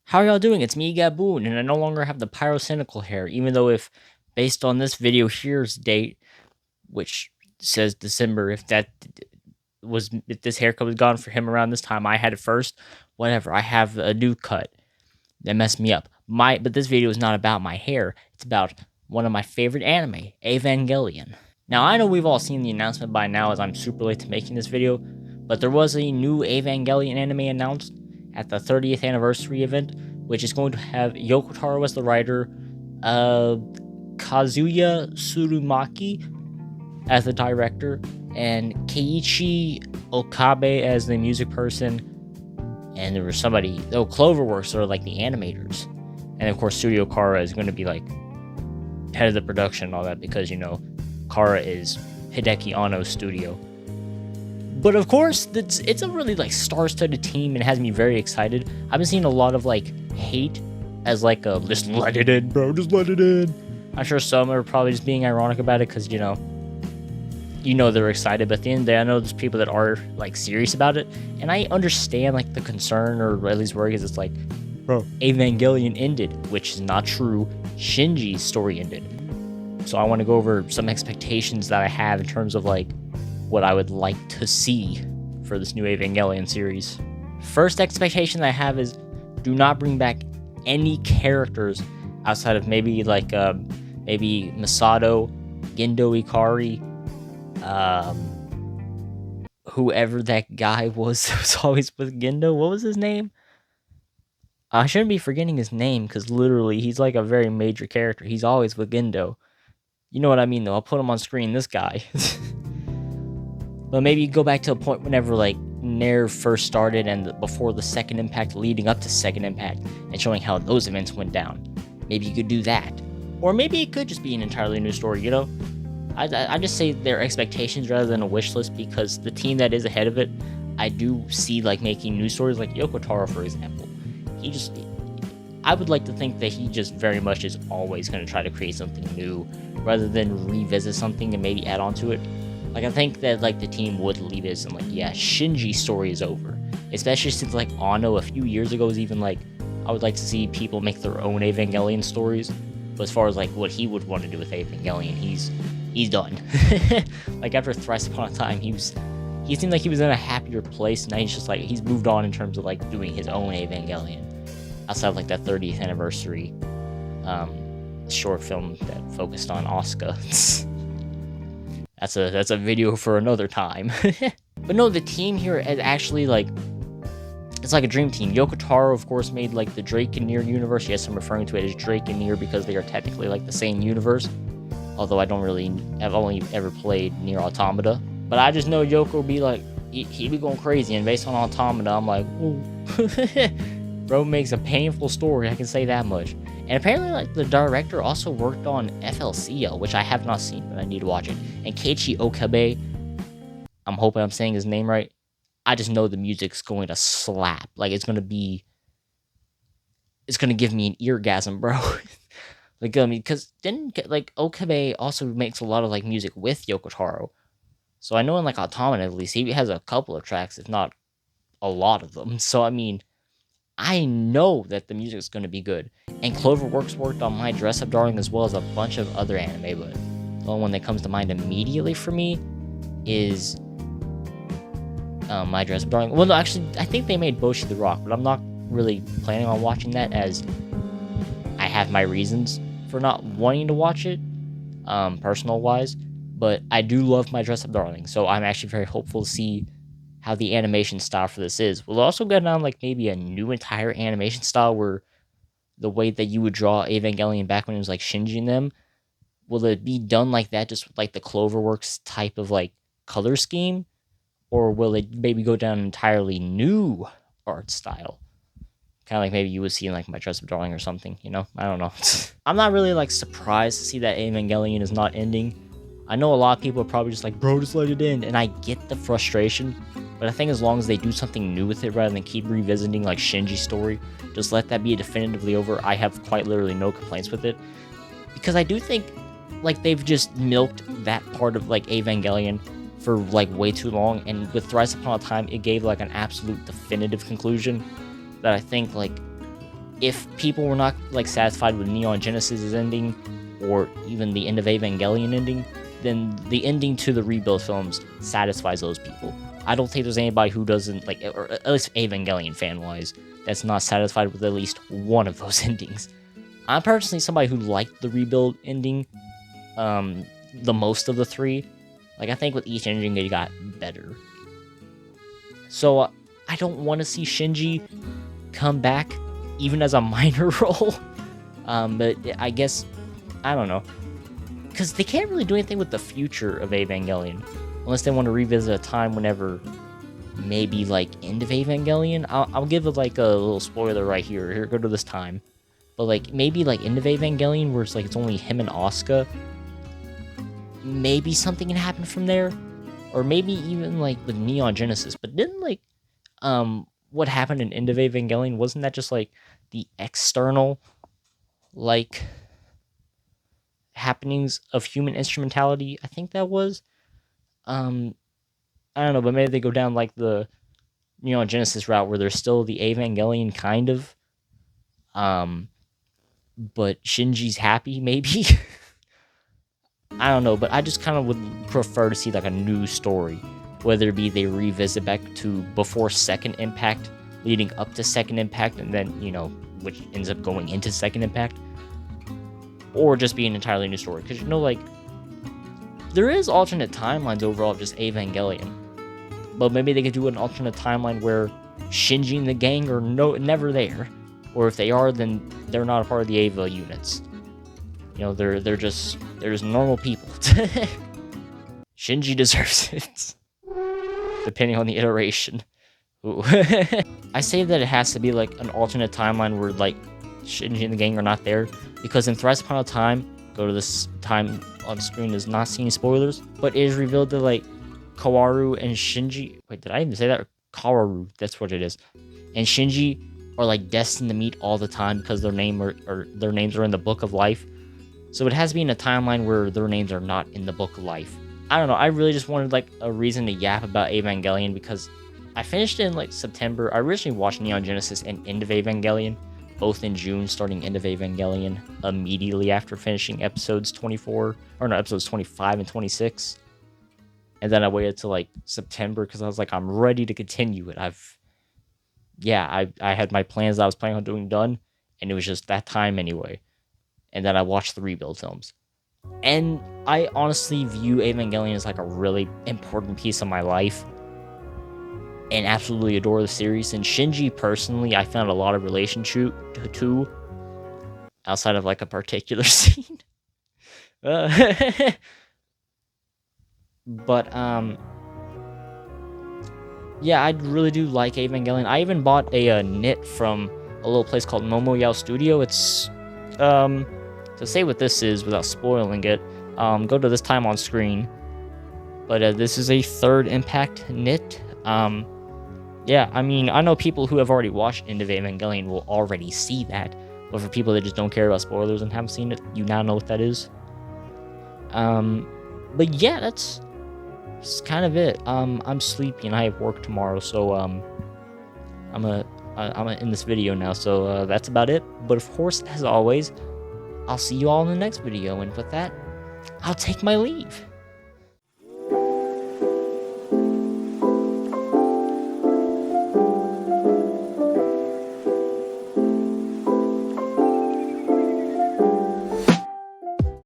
How are y'all doing? It's me, Gaboon, and I no longer have the pyrocynical hair, even though if, based on this video here's date, which says December, if this haircut was gone for him around this time, I had it first, whatever, I have a new cut. That messed me up. But this video is not about my hair, it's about one of my favorite anime, Evangelion. Now, I know we've all seen the announcement by now as I'm super late to making this video, but there was a new Evangelion anime announced at the 30th anniversary event, which is going to have Yoko Taro as the writer, Kazuya Tsurumaki as the director, and Keiichi Okabe as the music person, and there was somebody, Cloverworks are like the animators, and of course Studio Kara is going to be like head of the production and all that, because, you know, Kara is Hideki Anno's studio. But of course, it's a really like star-studded team and has me very excited. I've been seeing a lot of like hate as like a just let it in, bro, just let it in. I'm sure some are probably just being ironic about it because you know they're excited, but at the end of the day, I know there's people that are like serious about it, and I understand like the concern, or at least worry, because it's like, bro, Evangelion ended, which is not true. Shinji's story ended. So I want to go over some expectations that I have in terms of like what I would like to see for this new Evangelion series. First expectation that I have is do not bring back any characters outside of maybe like maybe Masato, Gendo Ikari, whoever that guy was that was always with Gendo. What was his name? I shouldn't be forgetting his name because literally he's like a very major character. He's always with Gendo. You know what I mean though. I'll put him on screen, this guy. But maybe go back to a point whenever like Nair first started and before the second impact, leading up to second impact, and showing how those events went down. Maybe you could do that. Or maybe it could just be an entirely new story, you know? I just say their expectations rather than a wish list, because the team that is ahead of it, I do see like making new stories, like Yoko Taro, for example. I would like to think that he just very much is always going to try to create something new rather than revisit something and maybe add on to it. Like, I think that, like, the team would leave it and, like, yeah, Shinji's story is over. Especially since, like, Anno a few years ago was even, like, I would like to see people make their own Evangelion stories. But as far as, like, what he would want to do with Evangelion, he's done. Like, after Thrice Upon a Time, he seemed like he was in a happier place. Now he's just, like, he's moved on in terms of, like, doing his own Evangelion. Outside of, like, that 30th anniversary short film that focused on Asuka. That's a video for another time. But no, the team here is actually like, it's like a dream team. Yoko Taro, of course, made like the Drake and Nier universe. Yes, I'm referring to it as Drake and Nier because they are technically like the same universe. Although I've only ever played Nier Automata. But I just know Yoko be like, he'd be going crazy. And based on Automata, I'm like, ooh. Bro makes a painful story, I can say that much. And apparently, like, the director also worked on FLCL, which I have not seen, but I need to watch it. And Keiichi Okabe, I'm hoping I'm saying his name right. I just know the music's going to slap. Like, it's going to give me an eargasm, bro. Like, I mean, because then, like, Okabe also makes a lot of, like, music with Yoko Taro. So I know in, like, Automata, at least, he has a couple of tracks, if not a lot of them. So, I mean, I know that the music is going to be good. And Cloverworks worked on My Dress Up Darling as well as a bunch of other anime, but the only one that comes to mind immediately for me is My Dress Up Darling. Well, no, actually, I think they made Boshi the Rock, but I'm not really planning on watching that, as I have my reasons for not wanting to watch it, personal-wise. But I do love My Dress Up Darling, so I'm actually very hopeful to see how the animation style for this is. We'll also get on like maybe a new entire animation style where the way that you would draw Evangelion back when it was like Shinji and them, will it be done like that, just like the Cloverworks type of like color scheme? Or will it maybe go down an entirely new art style? Kind of like maybe you would see in like My Dress Up Darling or something, you know? I don't know. I'm not really like surprised to see that Evangelion is not ending. I know a lot of people are probably just like, bro, just let it end. And I get the frustration. But I think as long as they do something new with it rather than keep revisiting like Shinji's story, just let that be definitively over. I have quite literally no complaints with it. Because I do think like they've just milked that part of like Evangelion for like way too long. And with Thrice Upon a Time, it gave like an absolute definitive conclusion that I think like if people were not like satisfied with Neon Genesis's ending, or even the end of Evangelion ending, then the ending to the Rebuild films satisfies those people. I don't think there's anybody who doesn't, like, or at least Evangelion fan-wise, that's not satisfied with at least one of those endings. I'm personally somebody who liked the Rebuild ending the most of the three. Like, I think with each ending it got better. So, I don't want to see Shinji come back, even as a minor role. But I guess, I don't know. Because they can't really do anything with the future of Evangelion. Unless they want to revisit a time whenever, maybe, like, end of Evangelion. I'll give it, like, a little spoiler right here. Here, go to this time. But, like, maybe, like, end of Evangelion, where it's, like, it's only him and Asuka. Maybe something can happen from there. Or maybe even, like, with Neon Genesis. But didn't, like, what happened in end of Evangelion, wasn't that just, like, the external, like, happenings of human instrumentality? I think that was. I don't know, but maybe they go down, like, the Neon Genesis route, where there's still the Evangelion, kind of. But Shinji's happy, maybe? I don't know, but I just kind of would prefer to see, like, a new story. Whether it be they revisit back to before Second Impact, leading up to Second Impact, and then, you know, which ends up going into Second Impact. Or just be an entirely new story. Because, you know, like, there is alternate timelines overall of just Evangelion. But maybe they could do an alternate timeline where Shinji and the gang are never there. Or if they are, then they're not a part of the EVA units. You know, they're just normal people. Shinji deserves it. Depending on the iteration. Ooh. I say that it has to be, like, an alternate timeline where, like, Shinji and the gang are not there. Because in Thrice Upon a Time, go to this time on screen, is not seeing spoilers, but it is revealed that, like, Kaworu and Shinji... Wait, did I even say that? Or Kaworu, that's what it is. And Shinji are, like, destined to meet all the time because their names are in the Book of Life. So it has to be in a timeline where their names are not in the Book of Life. I don't know, I really just wanted, like, a reason to yap about Evangelion, because I finished it in, like, September. I originally watched Neon Genesis and End of Evangelion, both in June, starting End of Evangelion immediately after finishing episodes 25 and 26. And then I waited till, like, September, because I was like, I'm ready to continue it. I had my plans that I was planning on doing done, and it was just that time anyway. And then I watched the Rebuild films. And I honestly view Evangelion as, like, a really important piece of my life. And absolutely adore the series. And Shinji, personally, I found a lot of relationship to, outside of, like, a particular scene. But, yeah, I really do like Evangelion. I even bought a knit from a little place called Momoyao Studio. It's, to say what this is without spoiling it, go to this time on screen. But this is a Third Impact knit. Yeah, I mean, I know people who have already watched End of Evangelion will already see that. But for people that just don't care about spoilers and haven't seen it, you now know what that is. But yeah, that's kind of it. I'm sleepy and I have work tomorrow, so I'm gonna end this video now. So that's about it. But of course, as always, I'll see you all in the next video, and with that, I'll take my leave.